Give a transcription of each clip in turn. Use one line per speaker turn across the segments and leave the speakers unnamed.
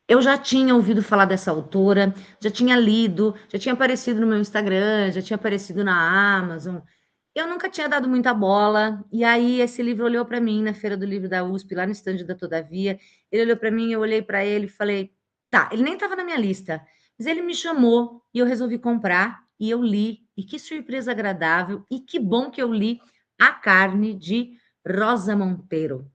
Eu já tinha ouvido falar dessa autora, já tinha lido, já tinha aparecido no meu Instagram, já tinha aparecido na Amazon. Eu nunca tinha dado muita bola, e aí esse livro olhou para mim na Feira do Livro da USP, lá no estande da Todavia. Ele olhou para mim, eu olhei para ele e falei: tá, ele nem estava na minha lista, mas ele me chamou e eu resolvi comprar, e eu li. E que surpresa agradável, e que bom que eu li A Carne de Rosa Monteiro.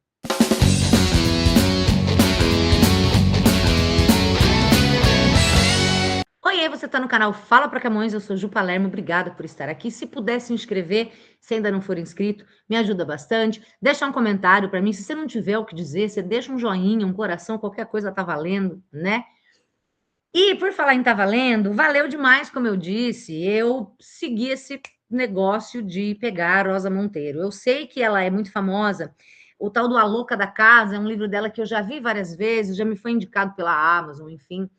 Oiê, você está no canal Fala Pra Camões, eu sou Ju Palermo, obrigada por estar aqui. Se puder se inscrever, se ainda não for inscrito, me ajuda bastante. Deixa um comentário para mim, se você não tiver o que dizer, você deixa um joinha, um coração, qualquer coisa tá valendo, né? E por falar em tá valendo, valeu demais, como eu disse, eu segui esse negócio de pegar a Rosa Monteiro. Eu sei que ela é muito famosa, o tal do A Louca da Casa é um livro dela que eu já vi várias vezes, já me foi indicado pela Amazon, enfim.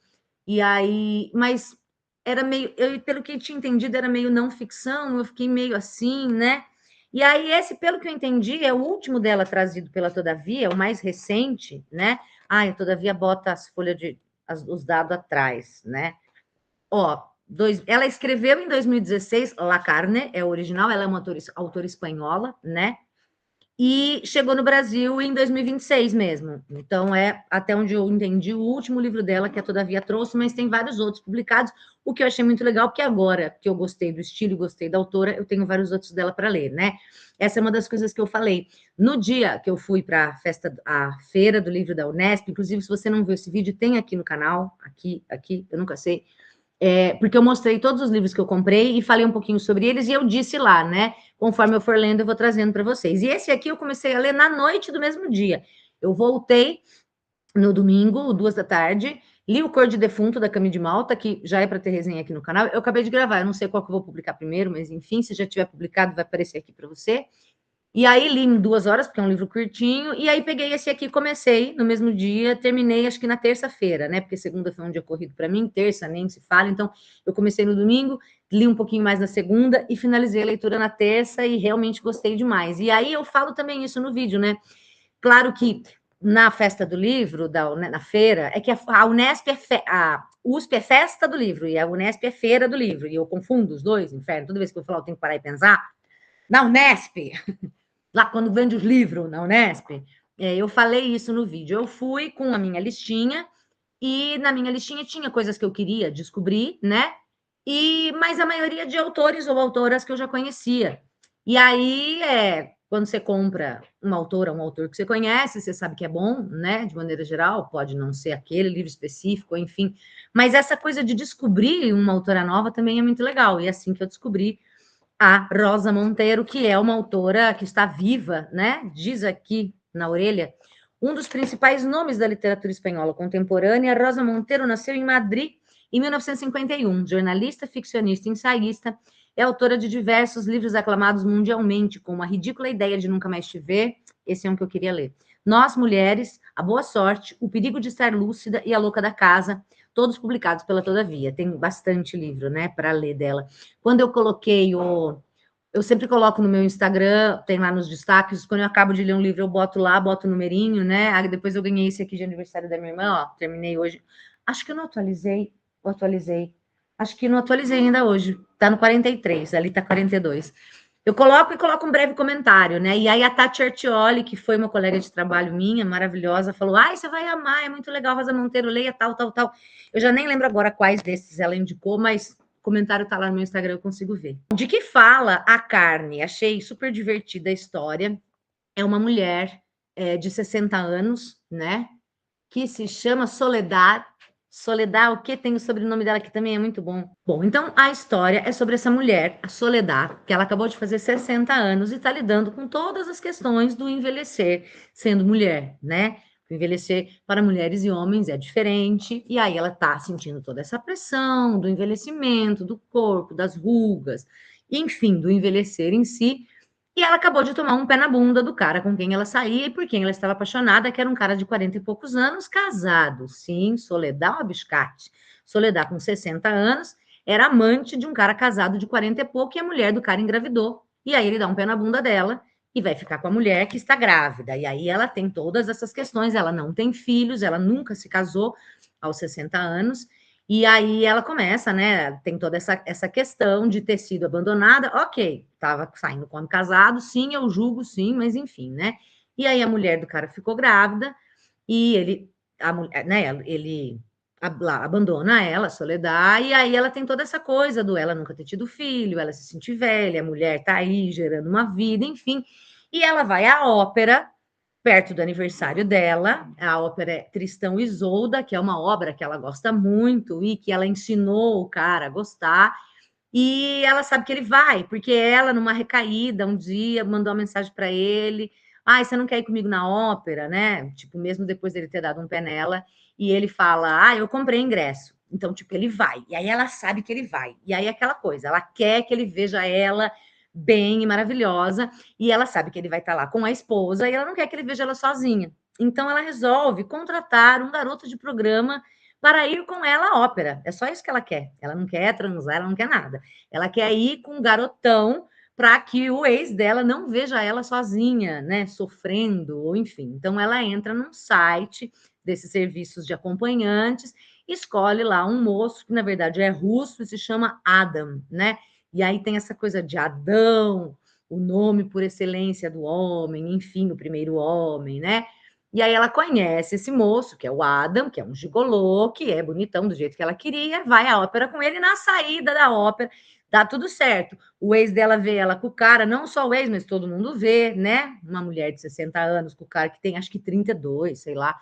E aí, mas era meio, eu, pelo que eu tinha entendido, era meio não ficção, eu fiquei meio assim, né? E aí, esse, pelo que eu entendi, é o último dela trazido pela Todavia, o mais recente, né? Ah, a Todavia bota as folhas de, os dados atrás, né? Ó, ela escreveu em 2016, La Carne, é o original, ela é uma autora espanhola, né? E chegou no Brasil em 2026 mesmo. Então, é, até onde eu entendi, o último livro dela, que a Todavia trouxe, mas tem vários outros publicados, o que eu achei muito legal, porque agora que eu gostei do estilo e gostei da autora, eu tenho vários outros dela para ler, né? Essa é uma das coisas que eu falei. No dia que eu fui para a festa, a feira do livro da Unesp, inclusive, se você não viu esse vídeo, tem aqui no canal, aqui, eu nunca sei, porque eu mostrei todos os livros que eu comprei e falei um pouquinho sobre eles, e eu disse lá, né? Conforme eu for lendo, eu vou trazendo para vocês. E esse aqui eu comecei a ler na noite do mesmo dia. Eu voltei no domingo, 2 da tarde, li O Cor de Defunto, da Cami de Malta, que já é para ter resenha aqui no canal. Eu acabei de gravar, eu não sei qual que eu vou publicar primeiro, mas enfim, se já tiver publicado, vai aparecer aqui para você. E aí li em 2 horas, porque é um livro curtinho, e aí peguei esse aqui, comecei no mesmo dia, terminei acho que na terça-feira, né? Porque segunda foi um dia corrido para mim, terça nem se fala, então eu comecei no domingo, li um pouquinho mais na segunda e finalizei a leitura na terça e realmente gostei demais. E aí eu falo também isso no vídeo, né? Claro que na festa do livro, na feira, é que a Unesp a USP é festa do livro e a Unesp é feira do livro, e eu confundo os dois, inferno, toda vez que eu falo eu tenho que parar e pensar. Na Unesp, lá quando vende os livros na Unesp, eu falei isso no vídeo. Eu fui com a minha listinha, e na minha listinha tinha coisas que eu queria descobrir, né? Mas a maioria de autores ou autoras que eu já conhecia. E aí, quando você compra uma autora, um autor que você conhece, você sabe que é bom, né? De maneira geral, pode não ser aquele livro específico, enfim. Mas essa coisa de descobrir uma autora nova também é muito legal. E é assim que eu descobri a Rosa Monteiro, que é uma autora que está viva, né? Diz aqui na orelha, um dos principais nomes da literatura espanhola contemporânea. Rosa Monteiro nasceu em Madrid em 1951, jornalista, ficcionista e ensaísta, é autora de diversos livros aclamados mundialmente, como A Ridícula Ideia de Nunca Mais Te Ver, esse é um que eu queria ler, Nós, Mulheres, A Boa Sorte, O Perigo de Estar Lúcida e A Louca da Casa, todos publicados pela Todavia. Tem bastante livro, né, para ler dela. Quando eu coloquei eu sempre coloco no meu Instagram, tem lá nos destaques, quando eu acabo de ler um livro, eu boto lá, boto o numerinho, né? Aí depois eu ganhei esse aqui de aniversário da minha irmã, ó, terminei hoje. Acho que eu não atualizei, ou atualizei. Acho que não atualizei ainda hoje. Tá no 43, ali tá 42. Eu coloco e coloco um breve comentário, né? E aí a Tati Artioli, que foi uma colega de trabalho minha, maravilhosa, falou: ai, você vai amar, é muito legal, Rosa Monteiro, leia tal, tal, tal. Eu já nem lembro agora quais desses ela indicou, mas o comentário tá lá no meu Instagram, eu consigo ver. De que fala A Carne? Achei super divertida a história. É uma mulher de 60 anos, né? Que se chama Soledad. Soledad, o que tem o sobrenome dela que também é muito bom. Bom, então a história é sobre essa mulher, a Soledad, que ela acabou de fazer 60 anos e está lidando com todas as questões do envelhecer sendo mulher, né? O envelhecer para mulheres e homens é diferente, e aí ela está sentindo toda essa pressão do envelhecimento, do corpo, das rugas, enfim, do envelhecer em si, e ela acabou de tomar um pé na bunda do cara com quem ela saía e por quem ela estava apaixonada, que era um cara de 40 e poucos anos, casado. Sim, Soledad Abiscate. Soledad, com 60 anos, era amante de um cara casado de 40 e pouco, e a mulher do cara engravidou. E aí ele dá um pé na bunda dela e vai ficar com a mulher que está grávida. E aí ela tem todas essas questões, ela não tem filhos, ela nunca se casou, aos 60 anos, e aí ela começa, né? Tem toda essa questão de ter sido abandonada. Ok, estava saindo com homem casado, sim, eu julgo, sim, mas enfim, né? E aí a mulher do cara ficou grávida e ele abandona ela, Soledad, e aí ela tem toda essa coisa do ela nunca ter tido filho, ela se sentir velha, a mulher tá aí gerando uma vida, enfim. E ela vai à ópera perto do aniversário dela. A ópera é Tristão e Isolda, que é uma obra que ela gosta muito e que ela ensinou o cara a gostar. E ela sabe que ele vai, porque ela, numa recaída, um dia, mandou uma mensagem para ele: ah, você não quer ir comigo na ópera, né? Tipo, mesmo depois dele ter dado um pé nela. E ele fala: ah, eu comprei ingresso. Então, tipo, ele vai. E aí ela sabe que ele vai. E aí é aquela coisa, ela quer que ele veja ela bem e maravilhosa, e ela sabe que ele vai estar lá com a esposa, e ela não quer que ele veja ela sozinha. Então ela resolve contratar um garoto de programa para ir com ela à ópera. É só isso que ela quer. Ela não quer transar, ela não quer nada. Ela quer ir com um garotão para que o ex dela não veja ela sozinha, né, sofrendo, ou enfim. Então ela entra num site desses serviços de acompanhantes, escolhe lá um moço que na verdade é russo e se chama Adam, né? E aí tem essa coisa de Adão, o nome por excelência do homem, enfim, o primeiro homem, né? E aí ela conhece esse moço, que é o Adam, que é um gigolô, que é bonitão do jeito que ela queria, vai à ópera com ele, na saída da ópera dá tudo certo. O ex dela vê ela com o cara, não só o ex, mas todo mundo vê, né? Uma mulher de 60 anos com o cara que tem acho que 32, sei lá.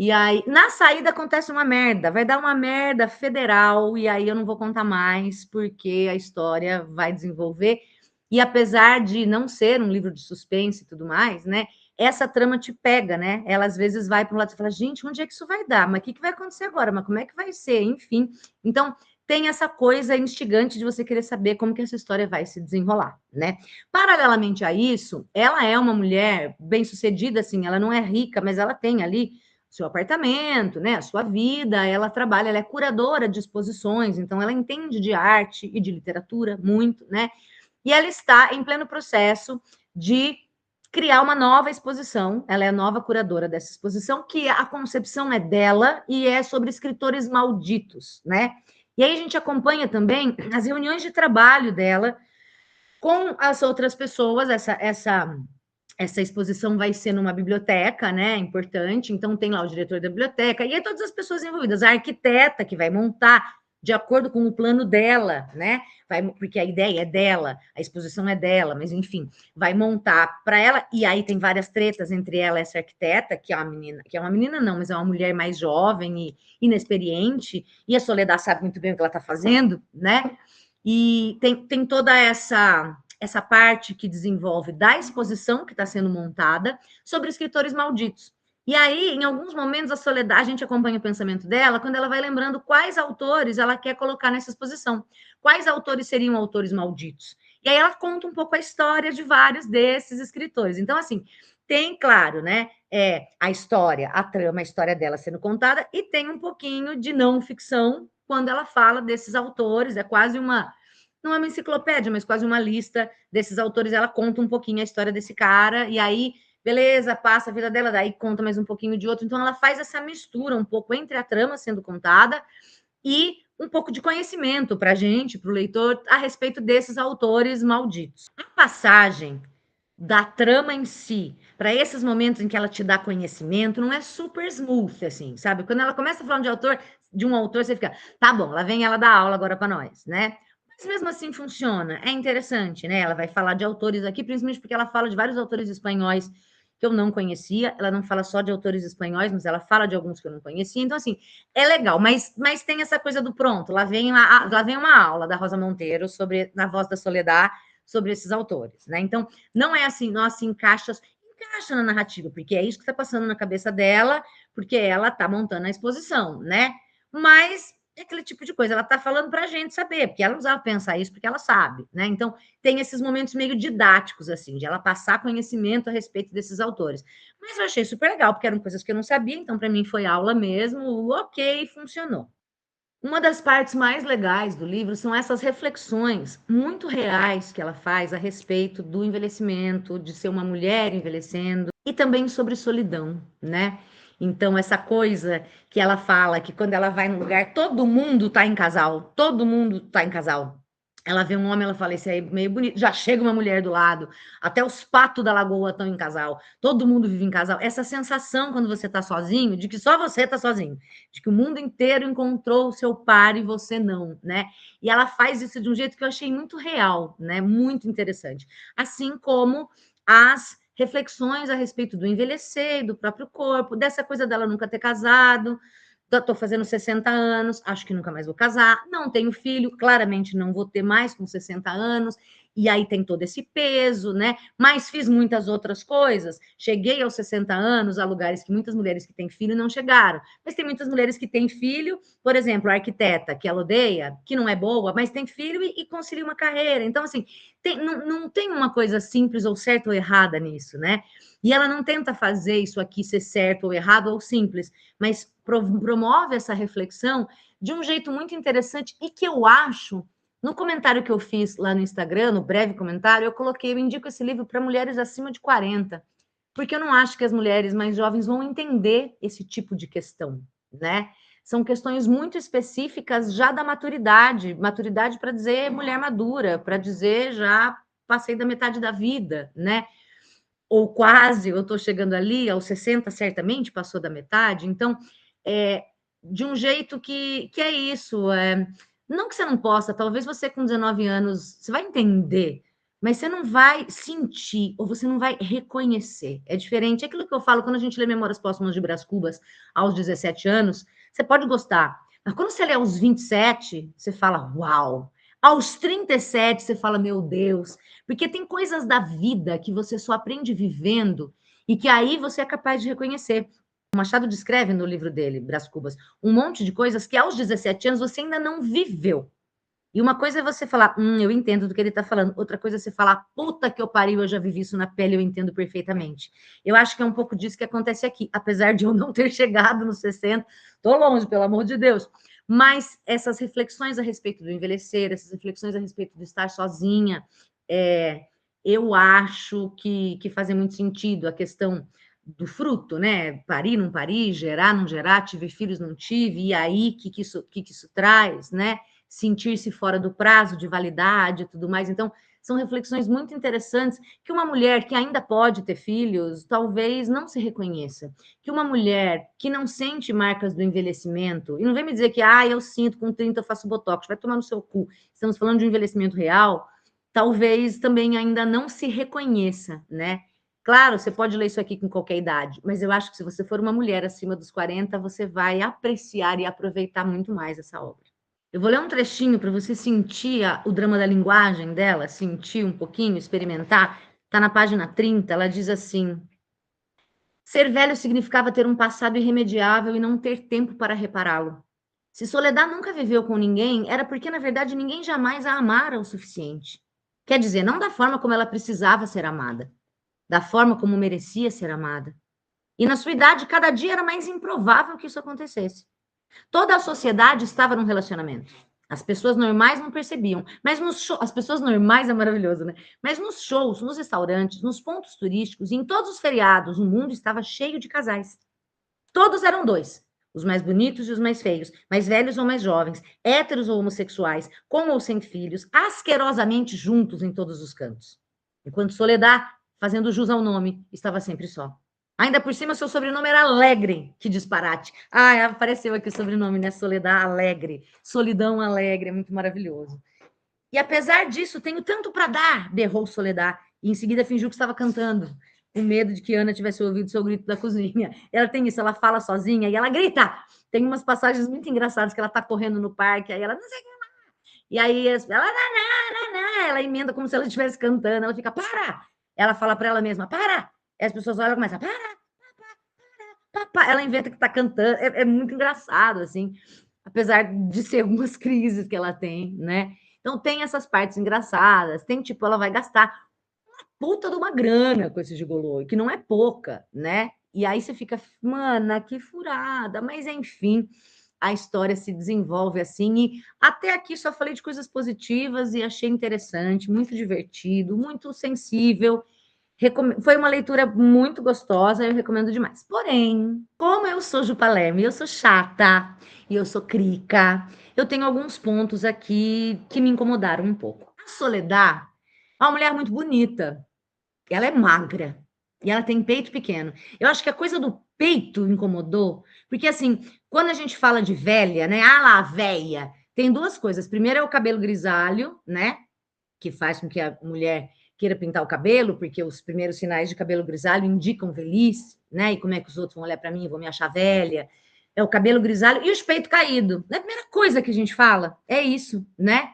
E aí, na saída acontece uma merda, vai dar uma merda federal, e aí eu não vou contar mais, porque a história vai desenvolver. E apesar de não ser um livro de suspense e tudo mais, né? Essa trama te pega, né? Ela às vezes vai para um lado e fala, gente, onde é que isso vai dar? Mas o que vai acontecer agora? Mas como é que vai ser? Enfim. Então, tem essa coisa instigante de você querer saber como que essa história vai se desenrolar, né? Paralelamente a isso, ela é uma mulher bem-sucedida, assim, ela não é rica, mas ela tem ali seu apartamento, né, a sua vida, ela trabalha, ela é curadora de exposições, então ela entende de arte e de literatura muito, né? E ela está em pleno processo de criar uma nova exposição. Ela é a nova curadora dessa exposição, que a concepção é dela e é sobre escritores malditos, né? E aí a gente acompanha também as reuniões de trabalho dela com as outras pessoas, essa exposição vai ser numa biblioteca, né? Importante. Então, tem lá o diretor da biblioteca e aí todas as pessoas envolvidas, a arquiteta que vai montar de acordo com o plano dela, né? Porque a ideia é dela, a exposição é dela, mas enfim, vai montar para ela. E aí tem várias tretas entre ela e essa arquiteta, que é uma menina não, mas é uma mulher mais jovem e inexperiente, e a Soledad sabe muito bem o que ela está fazendo, né? E tem toda essa parte que desenvolve da exposição que está sendo montada sobre escritores malditos. E aí, em alguns momentos, a Soledad, a gente acompanha o pensamento dela quando ela vai lembrando quais autores ela quer colocar nessa exposição. Quais autores seriam autores malditos? E aí ela conta um pouco a história de vários desses escritores. Então, assim, tem, claro, né? A história, a trama, a história dela sendo contada, e tem um pouquinho de não ficção quando ela fala desses autores, é quase uma não é uma enciclopédia, mas quase uma lista desses autores. Ela conta um pouquinho a história desse cara, e aí, beleza, passa a vida dela, daí conta mais um pouquinho de outro. Então, ela faz essa mistura um pouco entre a trama sendo contada e um pouco de conhecimento para a gente, para o leitor, a respeito desses autores malditos. A passagem da trama em si, para esses momentos em que ela te dá conhecimento, não é super smooth, assim, sabe? Quando ela começa falando de um autor, você fica, tá bom, lá vem ela dar aula agora para nós, né? Mas mesmo assim funciona, é interessante, né? Ela vai falar de autores aqui, principalmente porque ela fala de vários autores espanhóis que eu não conhecia, ela não fala só de autores espanhóis, mas ela fala de alguns que eu não conhecia, então assim, é legal, mas tem essa coisa do pronto, lá vem uma aula da Rosa Monteiro sobre, na Voz da Soledad, sobre esses autores, né? Então, não é assim, nossa, encaixa na narrativa, porque é isso que está passando na cabeça dela, porque ela está montando a exposição, né? Mas é aquele tipo de coisa, ela está falando para a gente saber, porque ela não precisava pensar isso, porque ela sabe, né? Então, tem esses momentos meio didáticos, assim, de ela passar conhecimento a respeito desses autores. Mas eu achei super legal, porque eram coisas que eu não sabia, então para mim foi aula mesmo, ok, funcionou. Uma das partes mais legais do livro são essas reflexões muito reais que ela faz a respeito do envelhecimento, de ser uma mulher envelhecendo, e também sobre solidão, né? Então, essa coisa que ela fala, que quando ela vai num lugar, todo mundo tá em casal, todo mundo tá em casal. Ela vê um homem, ela fala, esse aí é meio bonito. Já chega uma mulher do lado, até os patos da lagoa estão em casal, todo mundo vive em casal. Essa sensação, quando você tá sozinho, de que só você tá sozinho, de que o mundo inteiro encontrou o seu par e você não, né? E ela faz isso de um jeito que eu achei muito real, né? Muito interessante. Assim como as reflexões a respeito do envelhecer, do próprio corpo, dessa coisa dela nunca ter casado. Estou fazendo 60 anos, acho que nunca mais vou casar, não tenho filho, claramente não vou ter mais com 60 anos, e aí tem todo esse peso, né? Mas fiz muitas outras coisas. Cheguei aos 60 anos a lugares que muitas mulheres que têm filho não chegaram. Mas tem muitas mulheres que têm filho, por exemplo, a arquiteta, que ela odeia, que não é boa, mas tem filho e concilia uma carreira. Então, assim, não tem uma coisa simples ou certa ou errada nisso, né? E ela não tenta fazer isso aqui ser certo ou errado ou simples, mas promove essa reflexão de um jeito muito interessante e que eu acho, no comentário que eu fiz lá no Instagram, no breve comentário, eu coloquei, eu indico esse livro para mulheres acima de 40, porque eu não acho que as mulheres mais jovens vão entender esse tipo de questão, né? São questões muito específicas já da maturidade, maturidade para dizer mulher madura, para dizer já passei da metade da vida, né? Ou quase, eu estou chegando ali, aos 60, certamente passou da metade, então, é, de um jeito que é isso, não que você não possa, talvez você com 19 anos, você vai entender, mas você não vai sentir, ou você não vai reconhecer, é diferente, é aquilo que eu falo, quando a gente lê Memórias Póstumas de Brás Cubas, aos 17 anos, você pode gostar, mas quando você lê aos 27, você fala, uau, aos 37, você fala, meu Deus, porque tem coisas da vida que você só aprende vivendo e que aí você é capaz de reconhecer. O Machado descreve no livro dele, Brás Cubas, um monte de coisas que aos 17 anos você ainda não viveu. E uma coisa é você falar, eu entendo do que ele está falando. Outra coisa é você falar, puta que eu pariu, eu já vivi isso na pele, eu entendo perfeitamente. Eu acho que é um pouco disso que acontece aqui. Apesar de eu não ter chegado nos 60, estou longe, pelo amor de Deus. Mas essas reflexões a respeito do envelhecer, essas reflexões a respeito de estar sozinha, é, eu acho que fazem muito sentido a questão do fruto, né? Parir, não parir, gerar, não gerar, tive filhos, não tive, e aí, que isso traz, né? Sentir-se fora do prazo de validade e tudo mais. Então, são reflexões muito interessantes que uma mulher que ainda pode ter filhos talvez não se reconheça. Que uma mulher que não sente marcas do envelhecimento, e não vem me dizer que, eu sinto, com 30 eu faço botox, vai tomar no seu cu. Estamos falando de um envelhecimento real, talvez também ainda não se reconheça, né? Claro, você pode ler isso aqui com qualquer idade, mas eu acho que se você for uma mulher acima dos 40, você vai apreciar e aproveitar muito mais essa obra. Eu vou ler um trechinho para você sentir o drama da linguagem dela, sentir um pouquinho, experimentar. Está na página 30, ela diz assim: ser velho significava ter um passado irremediável e não ter tempo para repará-lo. Se Soledad nunca viveu com ninguém, era porque, na verdade, ninguém jamais a amara o suficiente. Quer dizer, não da forma como ela precisava ser amada, da forma como merecia ser amada. E na sua idade, cada dia era mais improvável que isso acontecesse. Toda a sociedade estava num relacionamento. As pessoas normais não percebiam, mas nos shows, as pessoas normais é maravilhoso, né? Mas nos shows, nos restaurantes, nos pontos turísticos, em todos os feriados, o mundo estava cheio de casais. Todos eram dois, os mais bonitos e os mais feios, mais velhos ou mais jovens, héteros ou homossexuais, com ou sem filhos, asquerosamente juntos em todos os cantos. Enquanto Soledad, fazendo jus ao nome, estava sempre só. Ainda por cima, seu sobrenome era Alegre. Que disparate. Apareceu aqui o sobrenome, né? Soledad Alegre. Solidão Alegre, é muito maravilhoso. E apesar disso, tenho tanto para dar, berrou Soledad. E em seguida fingiu que estava cantando, com medo de que Ana tivesse ouvido seu grito da cozinha. Ela tem isso, ela fala sozinha e ela grita. Tem umas passagens muito engraçadas que ela está correndo no parque, aí ela não sei o que lá. E aí ela emenda como se ela estivesse cantando. Ela fica, para! Ela fala para ela mesma, para! E as pessoas olham e começam, para! Ela inventa que está cantando. É muito engraçado, assim, apesar de ser algumas crises que ela tem, né? Então tem essas partes engraçadas, tem tipo, ela vai gastar uma puta de uma grana com esse gigolô, que não é pouca, né? E aí você fica, mana, que furada, mas enfim, a história se desenvolve assim, e até aqui só falei de coisas positivas e achei interessante, muito divertido, muito sensível, Foi uma leitura muito gostosa, eu recomendo demais. Porém, como eu sou Ju Palermo, e eu sou chata, e eu sou crica, eu tenho alguns pontos aqui que me incomodaram um pouco. A Soledad é uma mulher muito bonita, ela é magra, e ela tem peito pequeno. Eu acho que a coisa do peito incomodou, porque assim, quando a gente fala de velha, né? Ah lá, véia, tem duas coisas. Primeiro é o cabelo grisalho, né? Que faz com que a mulher queira pintar o cabelo, porque os primeiros sinais de cabelo grisalho indicam velhice, né? E como é que os outros vão olhar para mim e vão me achar velha? É o cabelo grisalho e os peitos caídos. A primeira coisa que a gente fala é isso, né?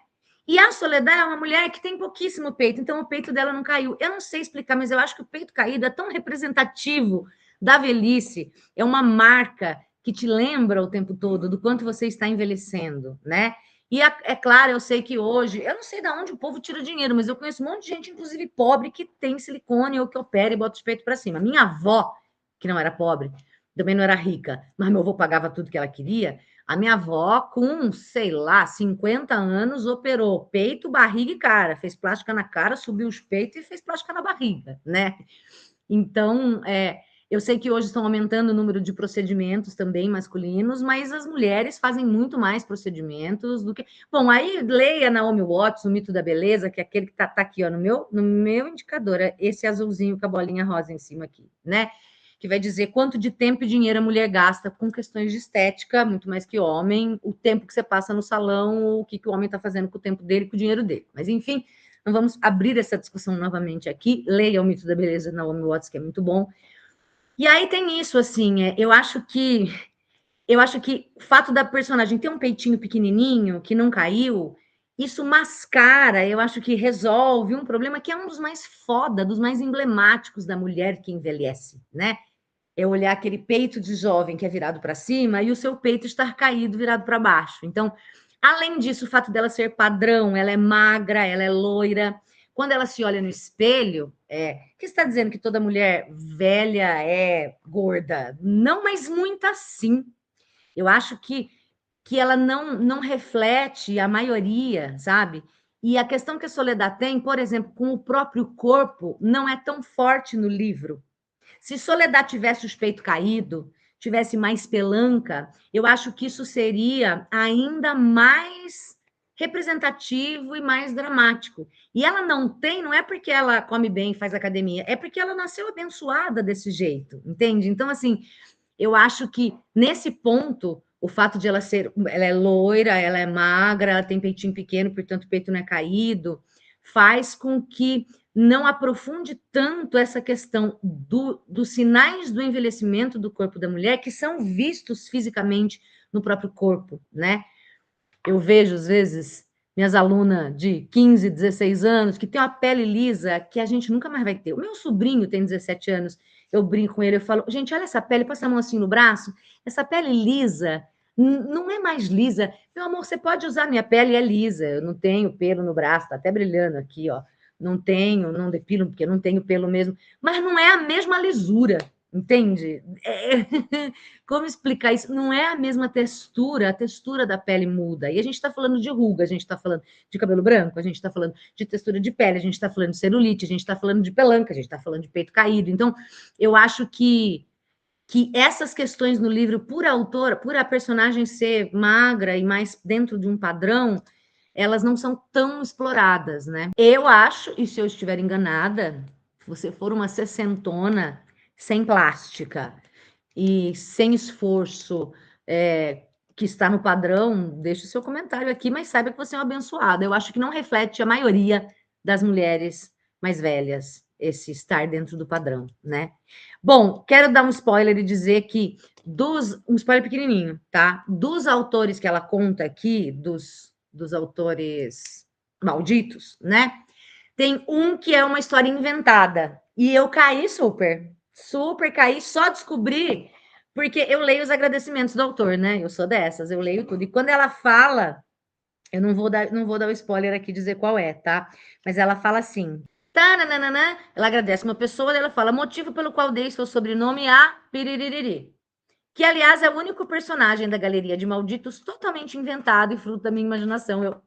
E a Soledad é uma mulher que tem pouquíssimo peito, então o peito dela não caiu. Eu não sei explicar, mas eu acho que o peito caído é tão representativo da velhice, é uma marca que te lembra o tempo todo do quanto você está envelhecendo, né? E é claro, eu sei que hoje, eu não sei de onde o povo tira dinheiro, mas eu conheço um monte de gente, inclusive pobre, que tem silicone ou que opera e bota os peitos para cima. Minha avó, que não era pobre, também não era rica, mas meu avô pagava tudo que ela queria. A minha avó, com, sei lá, 50 anos, operou peito, barriga e cara. Fez plástica na cara, subiu os peitos e fez plástica na barriga, né? Então, eu sei que hoje estão aumentando o número de procedimentos também masculinos, mas as mulheres fazem muito mais procedimentos do que. Bom, aí leia Naomi Watts, O Mito da Beleza, que é aquele que está aqui ó, no meu indicador, é esse azulzinho com a bolinha rosa em cima aqui, né? Que vai dizer quanto de tempo e dinheiro a mulher gasta com questões de estética, muito mais que homem, o tempo que você passa no salão, o que o homem está fazendo com o tempo dele, com o dinheiro dele. Mas, enfim, não vamos abrir essa discussão novamente aqui. Leia O Mito da Beleza, Naomi Watts, que é muito bom. E aí tem isso, assim, eu acho que o fato da personagem ter um peitinho pequenininho, que não caiu, isso mascara, eu acho que resolve um problema que é um dos mais foda, dos mais emblemáticos da mulher que envelhece, né? É olhar aquele peito de jovem que é virado para cima e o seu peito estar caído, virado para baixo. Então, além disso, o fato dela ser padrão, ela é magra, ela é loira. Quando ela se olha no espelho, que está dizendo que toda mulher velha é gorda? Não, mas muito assim. Eu acho que ela não reflete a maioria, sabe? E a questão que a Soledad tem, por exemplo, com o próprio corpo, não é tão forte no livro. Se Soledad tivesse os peitos caído, tivesse mais pelanca, eu acho que isso seria ainda mais representativo e mais dramático. E ela não tem, não é porque ela come bem, faz academia, é porque ela nasceu abençoada desse jeito, entende? Então, assim, eu acho que nesse ponto, o fato de ela é loira, ela é magra, ela tem peitinho pequeno, portanto o peito não é caído, faz com que não aprofunde tanto essa questão dos sinais do envelhecimento do corpo da mulher que são vistos fisicamente no próprio corpo, né? Eu vejo, às vezes, minhas alunas de 15, 16 anos, que tem uma pele lisa que a gente nunca mais vai ter. O meu sobrinho tem 17 anos, eu brinco com ele, eu falo, gente, olha essa pele, passa a mão assim no braço, essa pele lisa, não é mais lisa. Meu amor, você pode usar minha pele, é lisa, eu não tenho pelo no braço, tá até brilhando aqui, ó. Não tenho, não depilo, porque não tenho pelo mesmo, mas não é a mesma lisura, entende? Como explicar isso? Não é a mesma textura, a textura da pele muda. E a gente está falando de ruga, a gente está falando de cabelo branco, a gente está falando de textura de pele, a gente está falando de celulite, a gente está falando de pelanca, a gente está falando de peito caído. Então, eu acho que essas questões no livro, por autora, por a personagem ser magra e mais dentro de um padrão, elas não são tão exploradas, né? Eu acho, e se eu estiver enganada, se você for uma sessentona sem plástica e sem esforço, que está no padrão, deixe o seu comentário aqui, mas saiba que você é uma abençoada. Eu acho que não reflete a maioria das mulheres mais velhas, esse estar dentro do padrão, né? Bom, quero dar um spoiler e dizer que um spoiler pequenininho, tá? Dos autores que ela conta aqui, dos autores malditos, né? Tem um que é uma história inventada. E eu caí super, super caí, só descobri porque eu leio os agradecimentos do autor, né? Eu sou dessas, eu leio tudo. E quando ela fala, eu não vou dar o spoiler aqui dizer qual é, tá? Mas ela fala assim: "Tananana", ela agradece uma pessoa, ela fala: "Motivo pelo qual dei seu sobrenome a Piririri", que aliás é o único personagem da galeria de malditos totalmente inventado e fruto da minha imaginação. Eu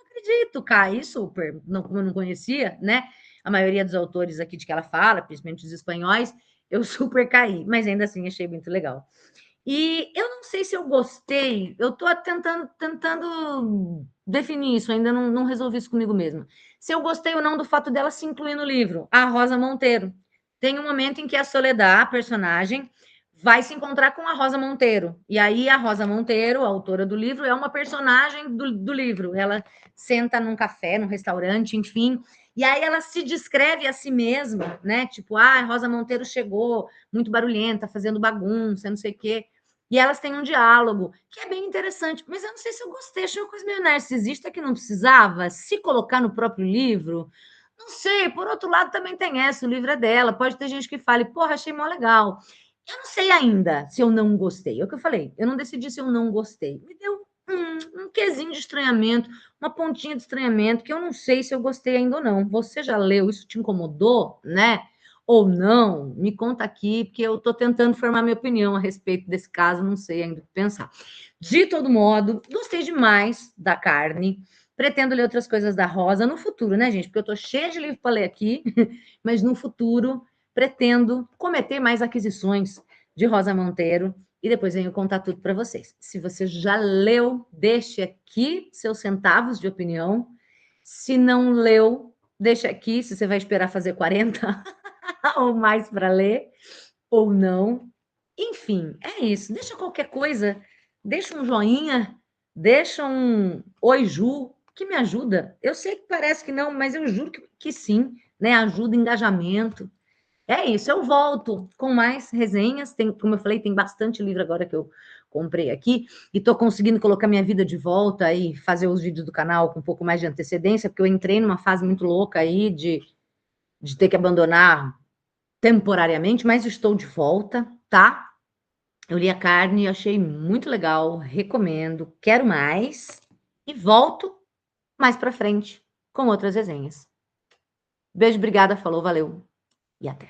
acredito, caí super, não, como eu não conhecia, né? a maioria dos autores aqui de que ela fala, principalmente os espanhóis, eu super caí, mas ainda assim achei muito legal. E eu não sei se eu gostei, eu estou tentando definir isso, ainda não resolvi isso comigo mesma. Se eu gostei ou não do fato dela se incluir no livro, a Rosa Monteiro. Tem um momento em que a Soledad, a personagem, vai se encontrar com a Rosa Monteiro. E aí a Rosa Monteiro, a autora do livro, é uma personagem do livro. Ela senta num café, num restaurante, enfim. E aí ela se descreve a si mesma, né? Tipo, a Rosa Monteiro chegou muito barulhenta, fazendo bagunça, não sei o quê. E elas têm um diálogo que é bem interessante, mas eu não sei se eu gostei, achei uma coisa meio narcisista que não precisava se colocar no próprio livro. Não sei, por outro lado também tem essa, o livro é dela, pode ter gente que fale, porra, achei mó legal. Eu não sei ainda se eu não gostei. É o que eu falei, eu não decidi se eu não gostei. Me deu um quesinho de estranhamento, uma pontinha de estranhamento, que eu não sei se eu gostei ainda ou não. Você já leu, isso te incomodou, né? Ou não? Me conta aqui, porque eu estou tentando formar minha opinião a respeito desse caso, não sei ainda o que pensar. De todo modo, gostei demais da Carne. Pretendo ler outras coisas da Rosa no futuro, né, gente? Porque eu estou cheia de livro para ler aqui, mas no futuro pretendo cometer mais aquisições de Rosa Monteiro e depois venho contar tudo para vocês. Se você já leu, deixe aqui seus centavos de opinião. Se não leu, deixa aqui, se você vai esperar fazer 40 ou mais para ler, ou não. Enfim, é isso. Deixa qualquer coisa, deixa um joinha, deixa um oi, Ju, que me ajuda. Eu sei que parece que não, mas eu juro que sim, né? Ajuda engajamento. É isso, eu volto com mais resenhas. Tem, como eu falei, tem bastante livro agora que eu comprei aqui e estou conseguindo colocar minha vida de volta e fazer os vídeos do canal com um pouco mais de antecedência, porque eu entrei numa fase muito louca aí de ter que abandonar temporariamente, mas estou de volta, tá? Eu li a Carne e achei muito legal, recomendo, quero mais e volto mais para frente com outras resenhas. Beijo, obrigada, falou, valeu e até.